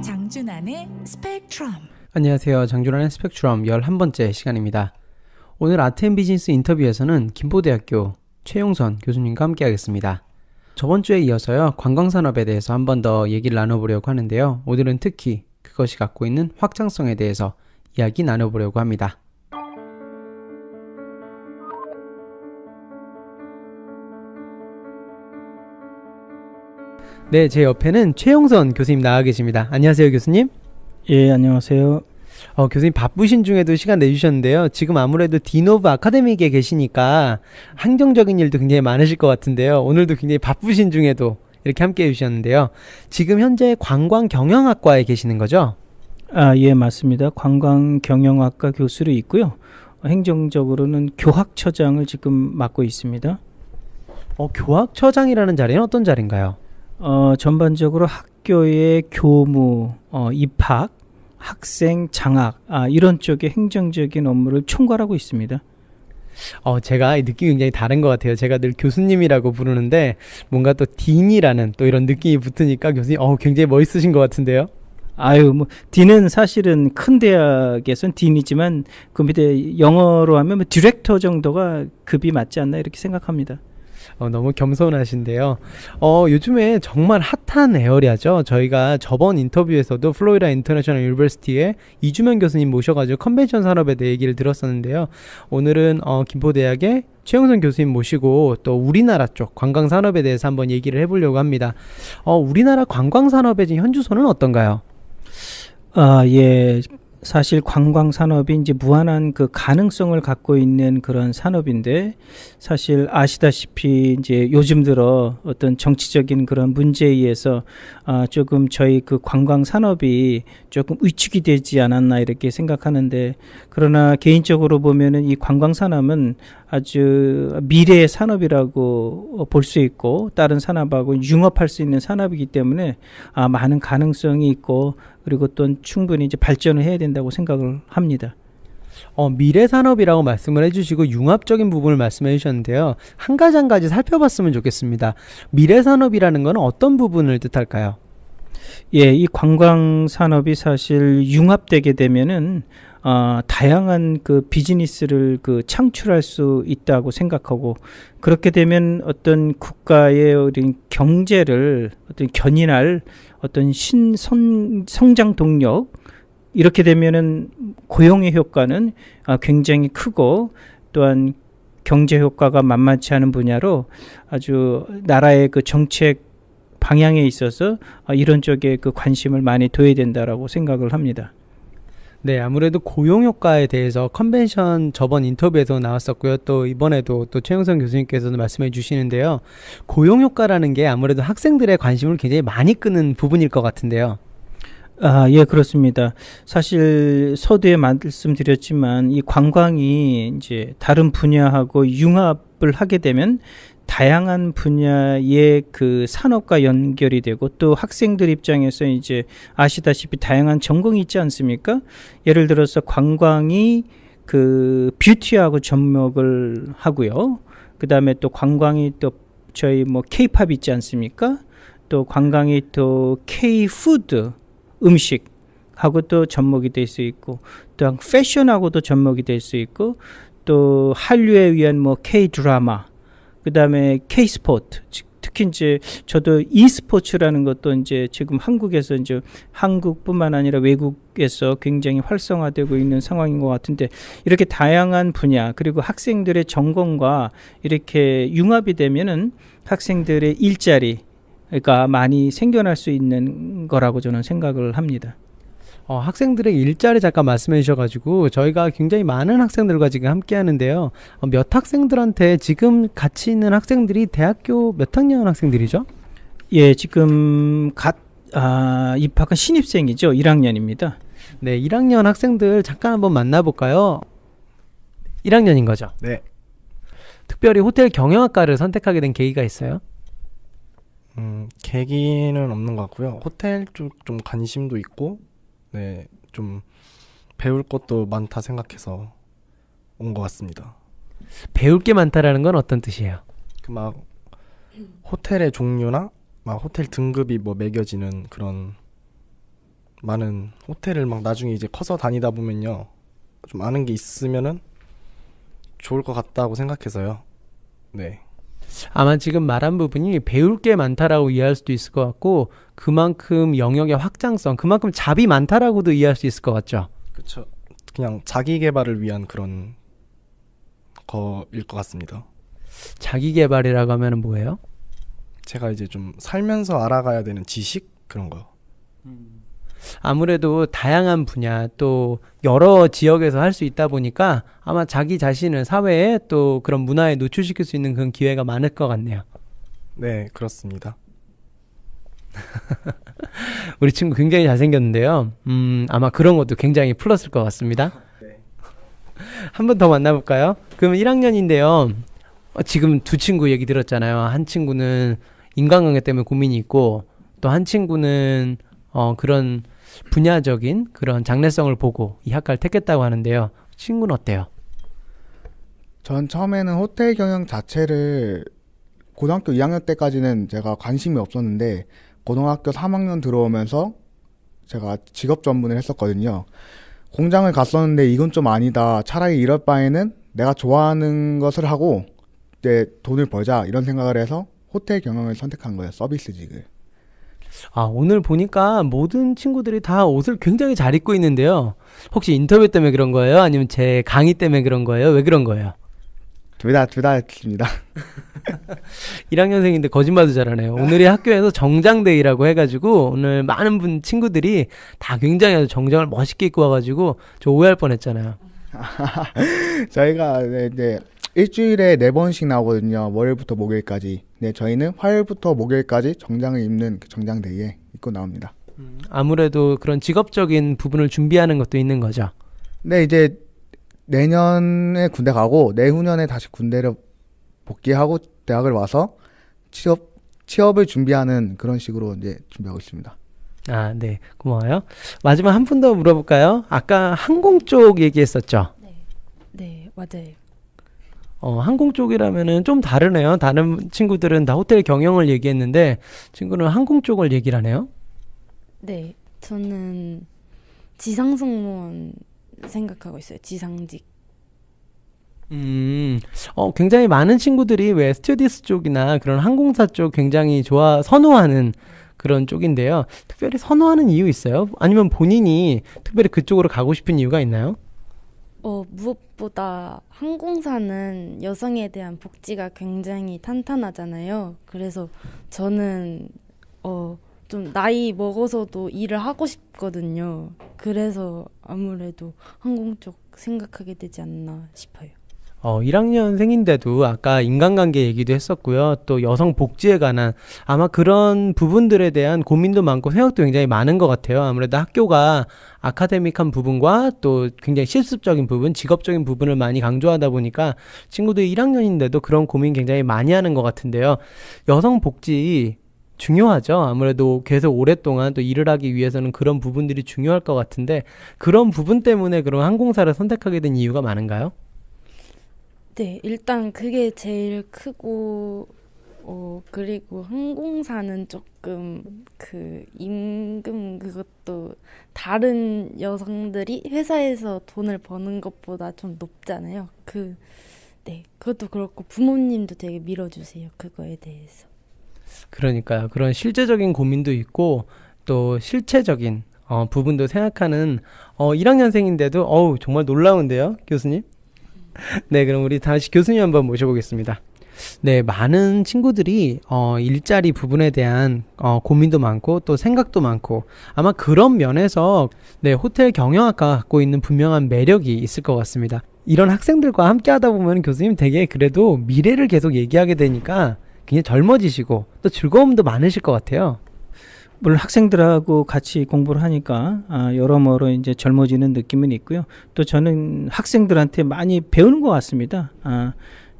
장준환의 스펙트럼. 안녕하세요. 장준환의 스펙트럼 11번째 시간입니다. 오늘 아트앤비즈니스 인터뷰에서는 김포대학교 최용선 교수님과 함께 하겠습니다. 저번 주에 이어서요, 관광산업에 대해서 한 번 더 얘기를 나눠보려고 하는데요. 오늘은 특히 그것이 갖고 있는 확장성에 대해서 이야기 나눠보려고 합니다. 네, 제 옆에는 최용선 교수님 나와 계십니다. 안녕하세요, 교수님. 예, 안녕하세요. 교수님 바쁘신 중에도 시간 내주셨는데요. 지금 아무래도 딘 오브 아카데미에 계시니까 행정적인 일도 굉장히 많으실 것 같은데요. 오늘도 굉장히 바쁘신 중에도 이렇게 함께 해주셨는데요. 지금 현재 관광경영학과에 계시는 거죠? 예, 맞습니다. 관광경영학과 교수로 있고요. 행정적으로는 교학처장을 지금 맡고 있습니다. 교학처장이라는 자리는 어떤 자리인가요? 전반적으로 학교의 교무, 입학, 학생, 장학, 이런 쪽의 행정적인 업무를 총괄하고 있습니다. 제가 느낌이 굉장히 다른 것 같아요. 제가 늘 교수님이라고 부르는데 뭔가 또 딘이라는 또 이런 느낌이 붙으니까 교수님 굉장히 멋있으신 것 같은데요. 딘은 사실은 큰 대학에선 딘이지만 그 밑에 영어로 하면 디렉터 정도가 급이 맞지 않나 이렇게 생각합니다. 너무 겸손하신데요. 요즘에 정말 핫한 에어리아죠. 저희가 저번 인터뷰에서도 플로리다 인터내셔널 유니버시티에 이주면 교수님 모셔가지고 컨벤션 산업에 대해 얘기를 들었었는데요. 오늘은 김포대학의 최용선 교수님 모시고 또 우리나라 쪽 관광산업에 대해서 한번 얘기를 해보려고 합니다. 우리나라 관광산업의 현주소는 어떤가요? 예. 사실 관광산업이 이제 무한한 그 가능성을 갖고 있는 그런 산업인데, 사실 아시다시피 이제 요즘 들어 어떤 정치적인 그런 문제에 의해서 조금 저희 그 관광산업이 조금 위축이 되지 않았나 이렇게 생각하는데, 그러나 개인적으로 보면은 이 관광산업은 아주 미래의 산업이라고 볼 수 있고 다른 산업하고 융합할 수 있는 산업이기 때문에 많은 가능성이 있고, 그리고 또 충분히 이제 발전을 해야 된다고 생각을 합니다. 미래 산업이라고 말씀을 해주시고 융합적인 부분을 말씀해 주셨는데요. 한 가지 살펴봤으면 좋겠습니다. 미래 산업이라는 건 어떤 부분을 뜻할까요? 예, 이 관광 산업이 사실 융합되게 되면은 다양한 그 비즈니스를 창출할 수 있다고 생각하고, 그렇게 되면 어떤 국가의 경제를 견인할 어떤 성장 동력, 이렇게 되면은 고용의 효과는 굉장히 크고, 또한 경제 효과가 만만치 않은 분야로 아주 나라의 그 정책 방향에 있어서 이런 쪽에 그 관심을 많이 둬야 된다라고 생각을 합니다. 네, 아무래도 고용효과에 대해서 컨벤션 저번 인터뷰에서 나왔었고요. 또 이번에도 또 최용선 교수님께서도 말씀해 주시는데요. 고용효과라는 게 아무래도 학생들의 관심을 굉장히 많이 끄는 부분일 것 같은데요. 예, 그렇습니다. 사실 서두에 말씀드렸지만 이 관광이 이제 다른 분야하고 융합을 하게 되면 다양한 분야의 그 산업과 연결이 되고, 또 학생들 입장에서 이제 아시다시피 다양한 전공이 있지 않습니까? 예를 들어서 관광이 그 뷰티하고 접목을 하고요. 그 다음에 또 관광이 또 저희 K-팝 있지 않습니까? 또 관광이 또 K-푸드 음식하고 또 접목이 될 수 있고, 또 패션하고도 접목이 될 수 있고, 또 한류에 의한 K-드라마, 그 다음에 K-스포츠, 특히 이제 저도 e스포츠라는 것도 이제 지금 한국에서 이제 한국뿐만 아니라 외국에서 굉장히 활성화되고 있는 상황인 것 같은데, 이렇게 다양한 분야 그리고 학생들의 전공과 이렇게 융합이 되면은 학생들의 일자리가 많이 생겨날 수 있는 거라고 저는 생각을 합니다. 학생들의 일자리 잠깐 말씀해 주셔가지고 저희가 굉장히 많은 학생들과 지금 함께 하는데요. 몇 학생들한테 지금 같이 있는 학생들이 대학교 몇 학년 학생들이죠? 예, 지금 입학한 신입생이죠. 1학년입니다. 네, 1학년 학생들 잠깐 한번 만나볼까요? 1학년인 거죠? 네. 특별히 호텔 경영학과를 선택하게 된 계기가 있어요? 계기는 없는 것 같고요. 호텔 쪽 좀 관심도 있고, 네, 좀 배울 것도 많다 생각해서 온 것 같습니다. 배울 게 많다라는 건 어떤 뜻이에요? 호텔의 종류나 호텔 등급이 매겨지는 그런 많은 호텔을 막 나중에 이제 커서 다니다 보면요. 좀 아는 게 있으면은 좋을 것 같다고 생각해서요. 네. 아마 지금 말한 부분이 배울 게 많다라고 이해할 수도 있을 것 같고 그만큼 영역의 확장성, 그만큼 잡이 많다라고도 이해할 수 있을 것 같죠. 그렇죠. 그냥 자기 개발을 위한 그런 거일 것 같습니다. 자기 개발이라고 하면 뭐예요? 제가 이제 좀 살면서 알아가야 되는 지식 그런 거. 아무래도 다양한 분야 또 여러 지역에서 할 수 있다 보니까 아마 자기 자신을 사회에 또 그런 문화에 노출시킬 수 있는 그런 기회가 많을 것 같네요. 네, 그렇습니다. 우리 친구 굉장히 잘생겼는데요. 아마 그런 것도 굉장히 플러스일 것 같습니다. 네. 한 번 더 만나볼까요? 그럼 1학년인데요. 지금 두 친구 얘기 들었잖아요. 한 친구는 인간관계 때문에 고민이 있고 또 한 친구는 그런 분야적인 그런 장래성을 보고 이 학과를 택했다고 하는데요. 친구는 어때요? 전 처음에는 호텔 경영 자체를 고등학교 2학년 때까지는 제가 관심이 없었는데 고등학교 3학년 들어오면서 제가 직업 전문을 했었거든요. 공장을 갔었는데 이건 좀 아니다. 차라리 이럴 바에는 내가 좋아하는 것을 하고 내 돈을 벌자 이런 생각을 해서 호텔 경영을 선택한 거예요. 서비스직을. 오늘 보니까 모든 친구들이 다 옷을 굉장히 잘 입고 있는데요. 혹시 인터뷰 때문에 그런 거예요? 아니면 제 강의 때문에 그런 거예요? 왜 그런 거예요? 둘 다 했습니다. 1학년생인데 거짓말도 잘하네요. 오늘이 학교에서 정장데이라고 해가지고 오늘 많은 친구들이 다 굉장히 정장을 멋있게 입고 와가지고 저 오해할 뻔했잖아요. 저희가 이제 일주일에 4번씩 나오거든요. 월요일부터 목요일까지. 네, 저희는 화요일부터 목요일까지 정장을 입는 그 정장데이에 입고 나옵니다. 아무래도 그런 직업적인 부분을 준비하는 것도 있는 거죠. 네, 이제 내년에 군대 가고 내후년에 다시 군대를 복귀하고 대학을 와서 취업을 준비하는 그런 식으로 이제 준비하고 있습니다. 네. 고마워요. 마지막 한 분 더 물어볼까요? 아까 항공 쪽 얘기했었죠? 네, 맞아요. 항공 쪽이라면은 좀 다르네요. 다른 친구들은 다 호텔 경영을 얘기했는데 친구는 항공 쪽을 얘기를 하네요. 네, 저는 지상승무원 생각하고 있어요. 지상직. 굉장히 많은 친구들이 왜 스튜어디스 쪽이나 그런 항공사 쪽 굉장히 선호하는 그런 쪽인데요. 특별히 선호하는 이유 있어요? 아니면 본인이 특별히 그쪽으로 가고 싶은 이유가 있나요? 무엇보다 항공사는 여성에 대한 복지가 굉장히 탄탄하잖아요. 그래서 저는 좀 나이 먹어서도 일을 하고 싶거든요. 그래서 아무래도 항공 쪽 생각하게 되지 않나 싶어요. 1학년생인데도 아까 인간관계 얘기도 했었고요. 또 여성 복지에 관한 아마 그런 부분들에 대한 고민도 많고 생각도 굉장히 많은 것 같아요. 아무래도 학교가 아카데믹한 부분과 또 굉장히 실습적인 부분, 직업적인 부분을 많이 강조하다 보니까 친구들이 1학년인데도 그런 고민 굉장히 많이 하는 것 같은데요. 여성 복지 중요하죠. 아무래도 계속 오랫동안 또 일을 하기 위해서는 그런 부분들이 중요할 것 같은데 그런 부분 때문에 그런 항공사를 선택하게 된 이유가 많은가요? 네, 일단 그게 제일 크고 그리고 항공사는 조금 그 임금 그것도 다른 여성들이 회사에서 돈을 버는 것보다 좀 높잖아요. 네, 그것도 그렇고 부모님도 되게 밀어주세요. 그거에 대해서. 그러니까요. 그런 실제적인 고민도 있고 또 실체적인 부분도 생각하는 1학년생인데도 정말 놀라운데요, 교수님? 네, 그럼 우리 다시 교수님 한번 모셔보겠습니다. 네, 많은 친구들이 일자리 부분에 대한 고민도 많고 또 생각도 많고 아마 그런 면에서 네, 호텔 경영학과가 갖고 있는 분명한 매력이 있을 것 같습니다. 이런 학생들과 함께 하다 보면 교수님 되게 그래도 미래를 계속 얘기하게 되니까 굉장히 젊어지시고 또 즐거움도 많으실 것 같아요. 물론 학생들하고 같이 공부를 하니까 여러모로 이제 젊어지는 느낌은 있고요. 또 저는 학생들한테 많이 배우는 것 같습니다.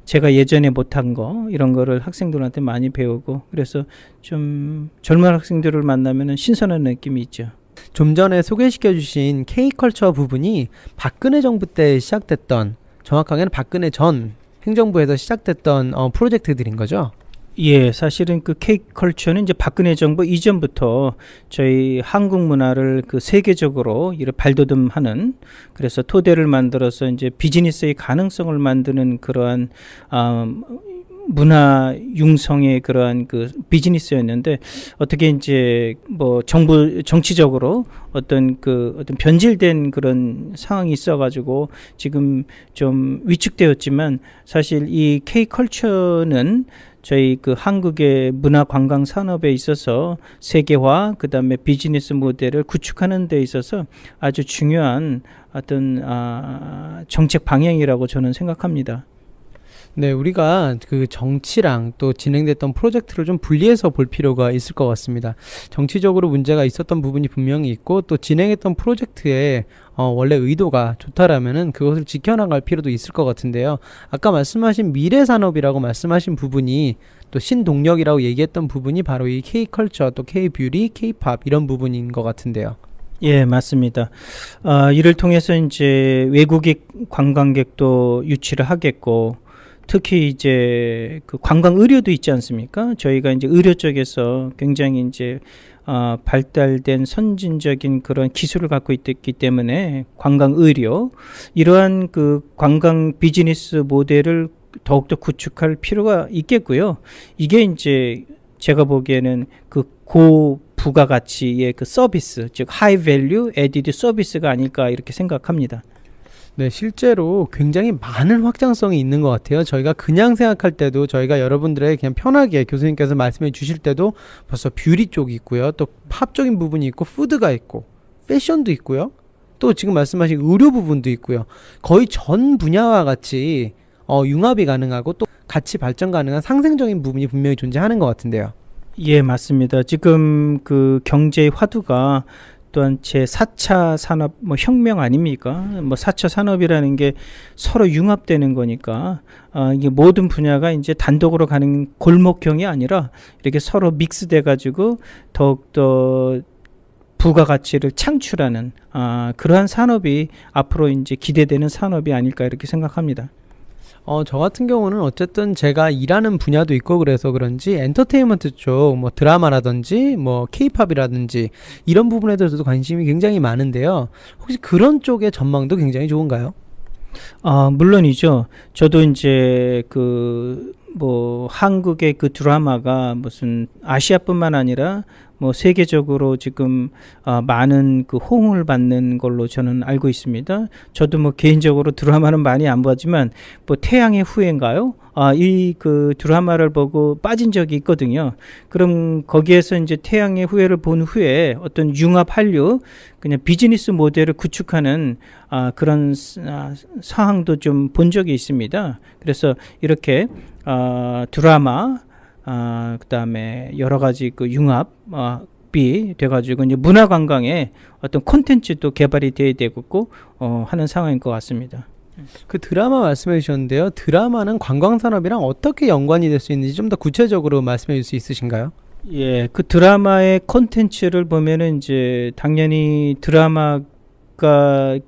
제가 예전에 못한 거 이런 거를 학생들한테 많이 배우고 그래서 좀 젊은 학생들을 만나면 신선한 느낌이 있죠. 좀 전에 소개시켜 주신 K컬처 부분이 박근혜 정부 때 시작됐던 정확하게는 박근혜 전 행정부에서 시작됐던 프로젝트들인 거죠? 예, 사실은 그 K컬처는 이제 박근혜 정부 이전부터 저희 한국 문화를 그 세계적으로 이렇게 발돋움하는, 그래서 토대를 만들어서 이제 비즈니스의 가능성을 만드는 그러한 문화 융성의 그러한 그 비즈니스였는데, 어떻게 이제 뭐 정부 정치적으로 어떤 변질된 그런 상황이 있어가지고 지금 좀 위축되었지만, 사실 이 K컬처는 저희 그 한국의 문화 관광 산업에 있어서 세계화, 그다음에 비즈니스 모델을 구축하는 데 있어서 아주 중요한 어떤 정책 방향이라고 저는 생각합니다. 네, 우리가 그 정치랑 또 진행됐던 프로젝트를 좀 분리해서 볼 필요가 있을 것 같습니다. 정치적으로 문제가 있었던 부분이 분명히 있고, 또 진행했던 프로젝트의 원래 의도가 좋다라면은 그것을 지켜나갈 필요도 있을 것 같은데요. 아까 말씀하신 미래 산업이라고 말씀하신 부분이, 또 신동력이라고 얘기했던 부분이 바로 이 K컬처, 또 K뷰티, K팝 이런 부분인 것 같은데요. 예, 맞습니다. 이를 통해서 이제 외국인 관광객도 유치를 하겠고, 특히 이제 그 관광 의료도 있지 않습니까? 저희가 이제 의료 쪽에서 굉장히 이제 발달된 선진적인 그런 기술을 갖고 있기 때문에 관광 의료, 이러한 그 관광 비즈니스 모델을 더욱더 구축할 필요가 있겠고요. 이게 이제 제가 보기에는 그 고부가가치의 그 서비스, 즉 하이 밸류 에디드 서비스가 아닐까 이렇게 생각합니다. 네, 실제로 굉장히 많은 확장성이 있는 것 같아요. 저희가 그냥 생각할 때도, 저희가 여러분들에게 그냥 편하게 교수님께서 말씀해 주실 때도 벌써 뷰티 쪽이 있고요. 또 팝적인 부분이 있고, 푸드가 있고, 패션도 있고요. 또 지금 말씀하신 의료 부분도 있고요. 거의 전 분야와 같이 융합이 가능하고 또 같이 발전 가능한 상생적인 부분이 분명히 존재하는 것 같은데요. 예, 맞습니다. 지금 그 경제의 화두가 또한 제4차 산업 혁명 아닙니까? 4차 산업이라는 게 서로 융합되는 거니까 이게 모든 분야가 이제 단독으로 가는 골목형이 아니라 이렇게 서로 믹스돼 가지고 더욱더 부가가치를 창출하는 그러한 산업이 앞으로 이제 기대되는 산업이 아닐까 이렇게 생각합니다. 저 같은 경우는 어쨌든 제가 일하는 분야도 있고 그래서 그런지 엔터테인먼트 쪽, 뭐 드라마라든지 뭐 케이팝이라든지 이런 부분에 대해서도 관심이 굉장히 많은데요. 혹시 그런 쪽의 전망도 굉장히 좋은가요? 물론이죠. 저도 이제 한국의 그 드라마가 무슨 아시아뿐만 아니라 세계적으로 지금 많은 그 호응을 받는 걸로 저는 알고 있습니다. 저도 개인적으로 드라마는 많이 안 보지만 태양의 후예인가요? 이 그 드라마를 보고 빠진 적이 있거든요. 그럼 거기에서 이제 태양의 후예를 본 후에 어떤 융합 한류, 그냥 비즈니스 모델을 구축하는 그런 상황도 좀 본 적이 있습니다. 그래서 이렇게 드라마, 그다음에 여러 가지 그 융합이 돼가지고 이제 문화관광에 어떤 콘텐츠도 개발이 돼야 되고 하는 상황인 것 같습니다. 그 드라마 말씀해 주셨는데요. 드라마는 관광산업이랑 어떻게 연관이 될 수 있는지 좀 더 구체적으로 말씀해 줄 수 있으신가요? 예, 그 드라마의 콘텐츠를 보면은 이제 당연히 드라마가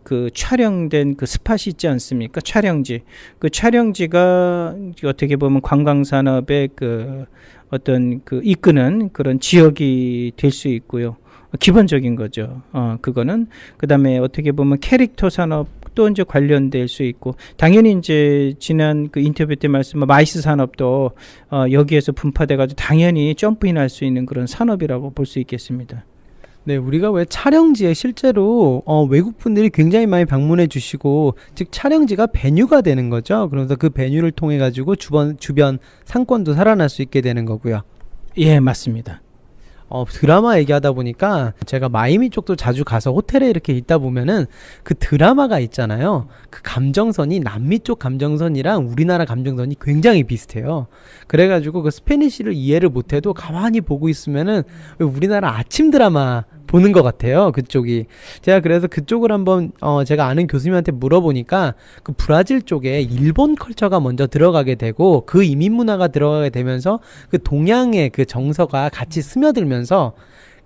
그 촬영된 그 스팟이 있지 않습니까? 촬영지. 그 촬영지가 어떻게 보면 관광산업의 그 어떤 그 이끄는 그런 지역이 될 수 있고요. 기본적인 거죠. 그거는. 그 다음에 어떻게 보면 캐릭터 산업도 이제 관련될 수 있고, 당연히 이제 지난 그 인터뷰 때 말씀한 마이스 산업도 여기에서 분파돼가지고 당연히 점프인 할 수 있는 그런 산업이라고 볼 수 있겠습니다. 네, 우리가 왜 촬영지에 실제로 외국 분들이 굉장히 많이 방문해 주시고, 즉 촬영지가 베뉴가 되는 거죠. 그래서 그 베뉴를 통해 가지고 주변 상권도 살아날 수 있게 되는 거고요. 예, 맞습니다. 드라마 얘기하다 보니까 제가 마이미 쪽도 자주 가서 호텔에 이렇게 있다 보면은 그 드라마가 있잖아요. 그 감정선이 남미 쪽 감정선이랑 우리나라 감정선이 굉장히 비슷해요. 그래가지고 그 스페니쉬를 이해를 못해도 가만히 보고 있으면은 왜 우리나라 아침 드라마 보는 것 같아요. 그쪽이. 제가 그래서 그쪽을 한번 제가 아는 교수님한테 물어보니까 그 브라질 쪽에 일본 컬처가 먼저 들어가게 되고 그 이민 문화가 들어가게 되면서 그 동양의 그 정서가 같이 스며들면서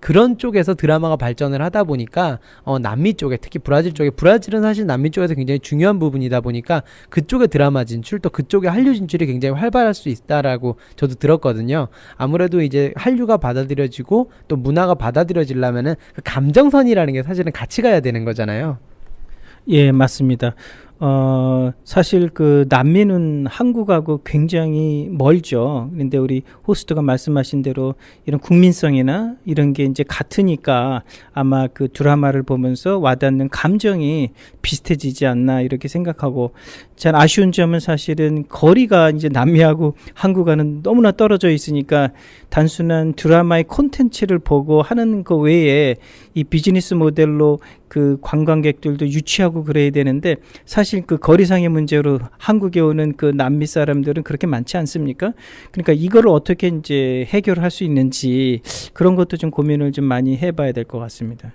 그런 쪽에서 드라마가 발전을 하다 보니까 남미 쪽에 특히 브라질 쪽에 브라질은 사실 남미 쪽에서 굉장히 중요한 부분이다 보니까 그쪽의 드라마 진출 또 그쪽의 한류 진출이 굉장히 활발할 수 있다라고 저도 들었거든요. 아무래도 이제 한류가 받아들여지고 또 문화가 받아들여지려면은 그 감정선이라는 게 사실은 같이 가야 되는 거잖아요. 예, 맞습니다. 사실 그 남미는 한국하고 굉장히 멀죠. 그런데 우리 호스트가 말씀하신 대로 이런 국민성이나 이런 게 이제 같으니까 아마 그 드라마를 보면서 와닿는 감정이 비슷해지지 않나 이렇게 생각하고, 참 아쉬운 점은 사실은 거리가 이제 남미하고 한국과는 너무나 떨어져 있으니까 단순한 드라마의 콘텐츠를 보고 하는 거 외에 이 비즈니스 모델로 그 관광객들도 유치하고 그래야 되는데, 사실 그 거리상의 문제로 한국에 오는 그 남미 사람들은 그렇게 많지 않습니까? 그러니까 이걸 어떻게 이제 해결할 수 있는지 그런 것도 좀 고민을 좀 많이 해봐야 될 것 같습니다.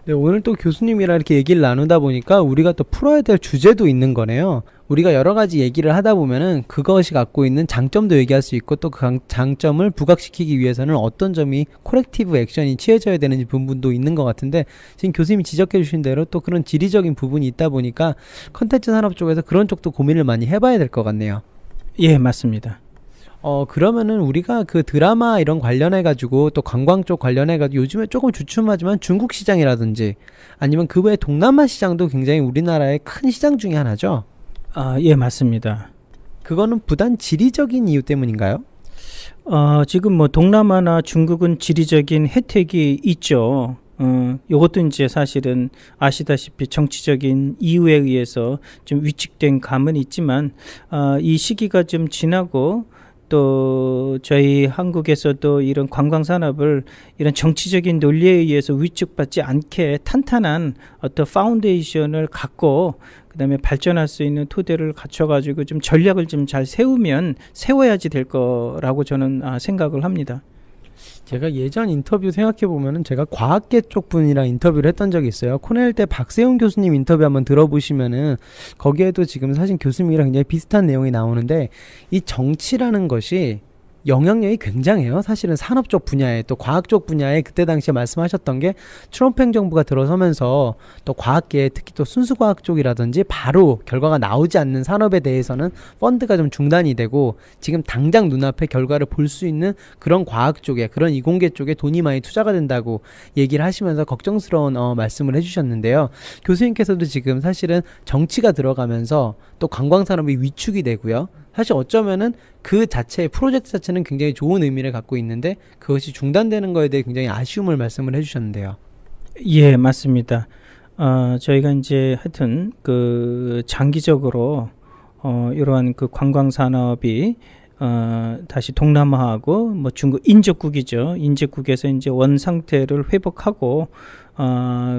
네, 오늘 또 교수님이랑 이렇게 얘기를 나누다 보니까 우리가 또 풀어야 될 주제도 있는 거네요. 우리가 여러 가지 얘기를 하다 보면은 그것이 갖고 있는 장점도 얘기할 수 있고 또 그 장점을 부각시키기 위해서는 어떤 점이 코렉티브 액션이 취해져야 되는지 부분도 있는 것 같은데, 지금 교수님이 지적해 주신 대로 또 그런 지리적인 부분이 있다 보니까 컨텐츠 산업 쪽에서 그런 쪽도 고민을 많이 해봐야 될 것 같네요. 예, 맞습니다. 그러면은 우리가 그 드라마 이런 관련해가지고 또 관광 쪽 관련해가지고 요즘에 조금 주춤하지만 중국 시장이라든지 아니면 그 외 동남아 시장도 굉장히 우리나라의 큰 시장 중에 하나죠. 예, 맞습니다. 그거는 부단 지리적인 이유 때문인가요? 지금 뭐 동남아나 중국은 지리적인 혜택이 있죠. 요것도 이제 사실은 아시다시피 정치적인 이유에 의해서 좀 위축된 감은 있지만, 이 시기가 좀 지나고 또 저희 한국에서도 이런 관광 산업을 이런 정치적인 논리에 의해서 위축받지 않게 탄탄한 어떤 파운데이션을 갖고 그다음에 발전할 수 있는 토대를 갖춰가지고 좀 전략을 좀 잘 세워야지 될 거라고 저는 생각을 합니다. 제가 예전 인터뷰 생각해보면은 제가 과학계 쪽 분이랑 인터뷰를 했던 적이 있어요. 코넬대 박세훈 교수님 인터뷰 한번 들어보시면은 거기에도 지금 사실 교수님이랑 굉장히 비슷한 내용이 나오는데, 이 정치라는 것이 영향력이 굉장해요. 사실은 산업 쪽 분야에 또 과학 쪽 분야에 그때 당시에 말씀하셨던 게 트럼프 행정부가 들어서면서 또 과학계 특히 또 순수과학 쪽이라든지 바로 결과가 나오지 않는 산업에 대해서는 펀드가 좀 중단이 되고 지금 당장 눈앞에 결과를 볼 수 있는 그런 과학 쪽에 그런 이공계 쪽에 돈이 많이 투자가 된다고 얘기를 하시면서 걱정스러운 말씀을 해주셨는데요. 교수님께서도 지금 사실은 정치가 들어가면서 또 관광산업이 위축이 되고요. 사실 어쩌면은 그 자체의 프로젝트 자체는 굉장히 좋은 의미를 갖고 있는데 그것이 중단되는 거에 대해 굉장히 아쉬움을 말씀을 해주셨는데요. 예, 맞습니다. 저희가 이제 하여튼 그 장기적으로 이러한 그 관광 산업이 다시 동남아하고 뭐 중국 인접국이죠. 인접국에서 이제 원 상태를 회복하고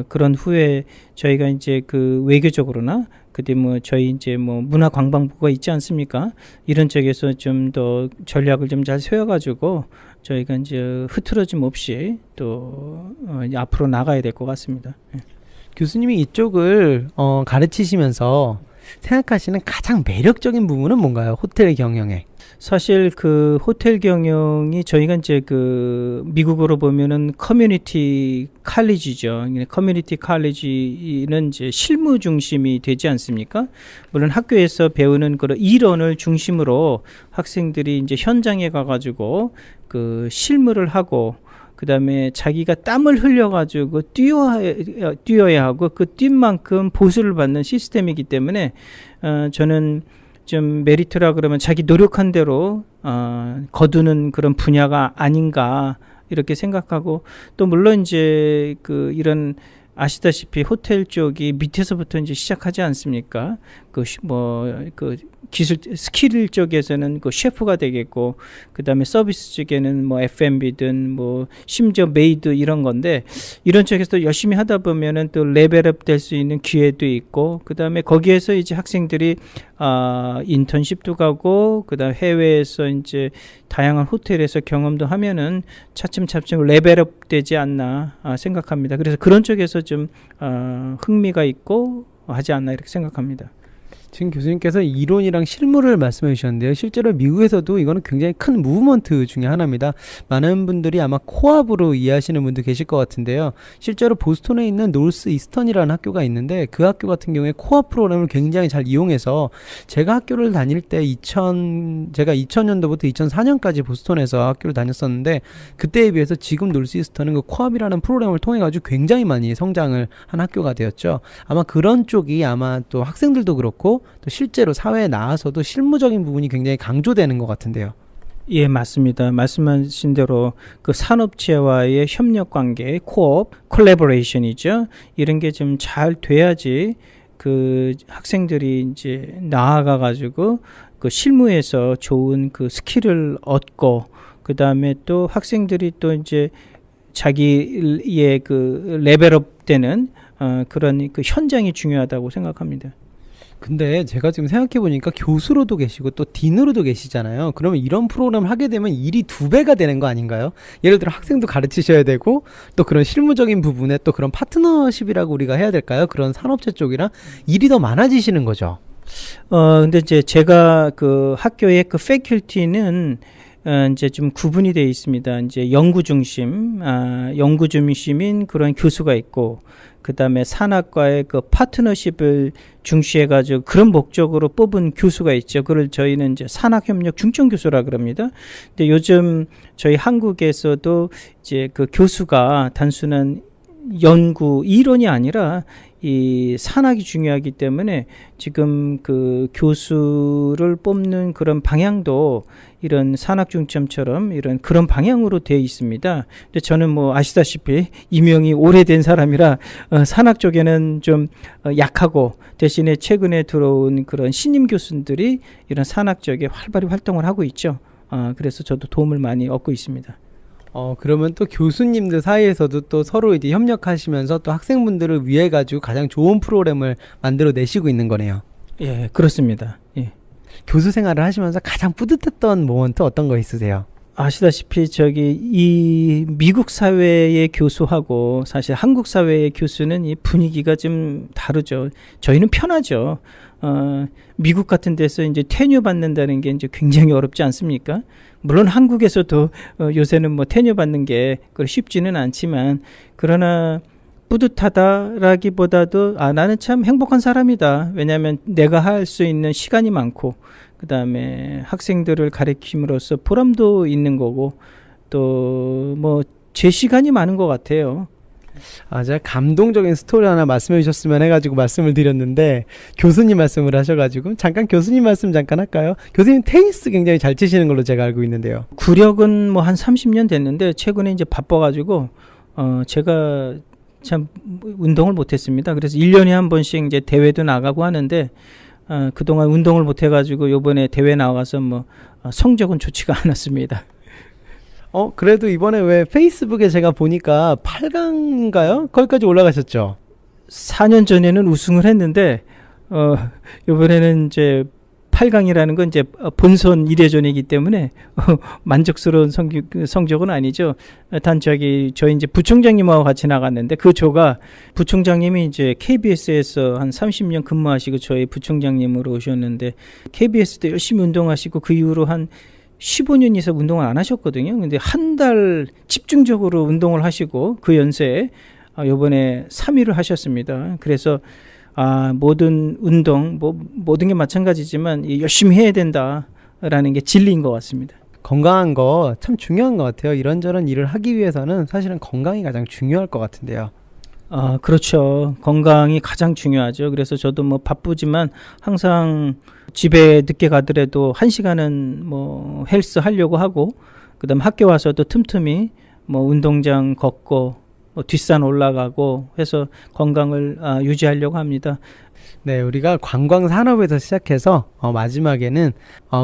그런 후에 저희가 이제 그 외교적으로나 그때 뭐 저희 이제 뭐 문화관광부가 있지 않습니까? 이런 쪽에서 좀 더 전략을 좀 잘 세워가지고 저희가 이제 흐트러짐 없이 또 앞으로 나가야 될 것 같습니다. 예. 교수님이 이쪽을 가르치시면서 생각하시는 가장 매력적인 부분은 뭔가요? 호텔 경영에. 사실 그 호텔 경영이 저희가 이제 그 미국으로 보면은 커뮤니티 칼리지죠. 커뮤니티 칼리지는 이제 실무 중심이 되지 않습니까? 물론 학교에서 배우는 그런 이론을 중심으로 학생들이 이제 현장에 가가지고 그 실무를 하고 그다음에 자기가 땀을 흘려가지고 뛰어야 하고 그 뛴 만큼 보수를 받는 시스템이기 때문에 저는 좀 메리트라 그러면 자기 노력한 대로 거두는 그런 분야가 아닌가 이렇게 생각하고, 또 물론 이제 그 이런 아시다시피 호텔 쪽이 밑에서부터 이제 시작하지 않습니까? 그 기술 스킬 쪽에서는 그 셰프가 되겠고, 그다음에 서비스 쪽에는 뭐 F&B든 뭐 심지어 메이드 이런 건데, 이런 쪽에서 열심히 하다 보면은 또 레벨업 될 수 있는 기회도 있고, 그다음에 거기에서 이제 학생들이 인턴십도 가고, 그다음 해외에서 이제 다양한 호텔에서 경험도 하면은 차츰차츰 레벨업 되지 않나 생각합니다. 그래서 그런 쪽에서 좀 흥미가 있고 하지 않나 이렇게 생각합니다. 지금 교수님께서 이론이랑 실무를 말씀해 주셨는데요. 실제로 미국에서도 이거는 굉장히 큰 무브먼트 중에 하나입니다. 많은 분들이 아마 코업으로 이해하시는 분도 계실 것 같은데요. 실제로 보스턴에 있는 노스 이스턴이라는 학교가 있는데 그 학교 같은 경우에 코업 프로그램을 굉장히 잘 이용해서 제가 학교를 다닐 때 제가 2000년도부터 2004년까지 보스턴에서 학교를 다녔었는데 그때에 비해서 지금 노스 이스턴은 그 코업이라는 프로그램을 통해 가지고 굉장히 많이 성장을 한 학교가 되었죠. 아마 그런 쪽이 아마 또 학생들도 그렇고 또 실제로 사회에 나와서도 실무적인 부분이 굉장히 강조되는 것 같은데요. 예, 맞습니다. 말씀하신 대로 그 산업체와의 협력 관계, 코업, 콜래보레이션이죠. 이런 게 좀 잘 돼야지 그 학생들이 이제 나아가 가지고 그 실무에서 좋은 그 스킬을 얻고 그다음에 또 학생들이 또 이제 자기의 그 레벨업 되는 그런 그 현장이 중요하다고 생각합니다. 근데 제가 지금 생각해보니까 교수로도 계시고 또 딘으로도 계시잖아요. 그러면 이런 프로그램을 하게 되면 일이 2배가 되는 거 아닌가요? 예를 들어 학생도 가르치셔야 되고 또 그런 실무적인 부분에 또 그런 파트너십이라고 우리가 해야 될까요? 그런 산업체 쪽이랑 일이 더 많아지시는 거죠. 근데 이제 제가 그 학교의 그 패컬티는 이제 좀 구분이 되어 있습니다. 이제 연구 중심인 그런 교수가 있고, 그 다음에 산학과의 그 파트너십을 중시해가지고 그런 목적으로 뽑은 교수가 있죠. 그걸 저희는 이제 산학협력 중점 교수라 그럽니다. 근데 요즘 저희 한국에서도 이제 그 교수가 단순한 연구 이론이 아니라 이 산학이 중요하기 때문에 지금 그 교수를 뽑는 그런 방향도 이런 산학 중점처럼 이런 그런 방향으로 되어 있습니다. 근데 저는 뭐 아시다시피 임용이 오래된 사람이라 산학 쪽에는 좀 약하고 대신에 최근에 들어온 그런 신임 교수들이 이런 산학 쪽에 활발히 활동을 하고 있죠. 그래서 저도 도움을 많이 얻고 있습니다. 그러면 또 교수님들 사이에서도 또 서로 이제 협력하시면서 또 학생분들을 위해 가지고 가장 좋은 프로그램을 만들어 내시고 있는 거네요. 예, 그렇습니다. 예. 교수 생활을 하시면서 가장 뿌듯했던 모먼트 어떤 거 있으세요? 아시다시피 이 미국 사회의 교수하고 사실 한국 사회의 교수는 이 분위기가 좀 다르죠. 저희는 편하죠. 미국 같은 데서 이제 테뉴 받는다는 게 이제 굉장히 어렵지 않습니까? 물론 한국에서도 요새는 뭐 테뉴 받는 게 쉽지는 않지만, 그러나 뿌듯하다라기보다도 나는 참 행복한 사람이다. 왜냐하면 내가 할 수 있는 시간이 많고, 그 다음에 학생들을 가르침으로써 보람도 있는 거고, 또 뭐 제 시간이 많은 것 같아요. 제가 감동적인 스토리 하나 말씀해 주셨으면 해가지고 말씀을 드렸는데 교수님 말씀을 하셔가지고 잠깐 교수님 말씀 잠깐 할까요? 교수님 테니스 굉장히 잘 치시는 걸로 제가 알고 있는데요. 구력은 뭐 한 30년 됐는데 최근에 이제 바빠가지고 제가 참 운동을 못했습니다. 그래서 1년에 한 번씩 이제 대회도 나가고 하는데 그동안 운동을 못해가지고 요번에 대회 나가서 뭐 성적은 좋지가 않았습니다. 그래도 이번에 왜 페이스북에 제가 보니까 8강인가요? 거기까지 올라가셨죠? 4년 전에는 우승을 했는데 이번에는 이제 8강이라는 건 이제 본선 1회전이기 때문에 만족스러운 성적은 아니죠. 단 저희 이제 부총장님하고 같이 나갔는데 그 조가 부총장님이 이제 KBS에서 한 30년 근무하시고 저희 부총장님으로 오셨는데 KBS도 열심히 운동하시고 그 이후로 한 15년 이상 운동을 안 하셨거든요. 근데 한 달 집중적으로 운동을 하시고 그 연세에 이번에 3위를 하셨습니다. 그래서 모든 운동, 모든 게 마찬가지지만 열심히 해야 된다라는 게 진리인 것 같습니다. 건강한 거 참 중요한 것 같아요. 이런저런 일을 하기 위해서는 사실은 건강이 가장 중요할 것 같은데요. 그렇죠. 건강이 가장 중요하죠. 그래서 저도 뭐 바쁘지만 항상 집에 늦게 가더라도 1시간은 뭐 헬스 하려고 하고, 그다음 학교 와서도 틈틈이 뭐 운동장 걷고 뭐 뒷산 올라가고 해서 건강을 유지하려고 합니다. 네, 우리가 관광 산업에서 시작해서 마지막에는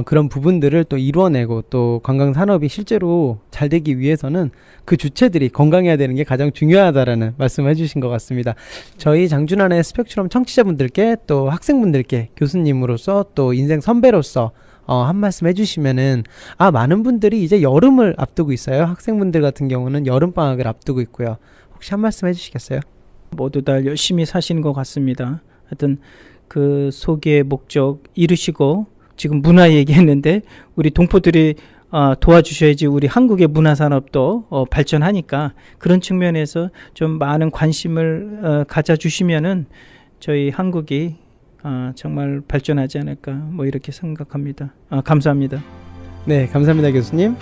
그런 부분들을 또 이뤄내고 또 관광 산업이 실제로 잘 되기 위해서는 그 주체들이 건강해야 되는 게 가장 중요하다라는 말씀을 해주신 것 같습니다. 저희 장준환의 스펙트럼 청취자분들께 또 학생분들께 교수님으로서 또 인생 선배로서 한 말씀 해주시면은 많은 분들이 이제 여름을 앞두고 있어요. 학생분들 같은 경우는 여름방학을 앞두고 있고요. 혹시 한 말씀 해주시겠어요? 모두 다 열심히 사시는 것 같습니다. 하여튼 그 소기의 목적 이루시고 지금 문화 얘기했는데 우리 동포들이 도와주셔야지 우리 한국의 문화 산업도 발전하니까 그런 측면에서 좀 많은 관심을 가져주시면은 저희 한국이 정말 발전하지 않을까 뭐 이렇게 생각합니다. 감사합니다. 네, 감사합니다, 교수님.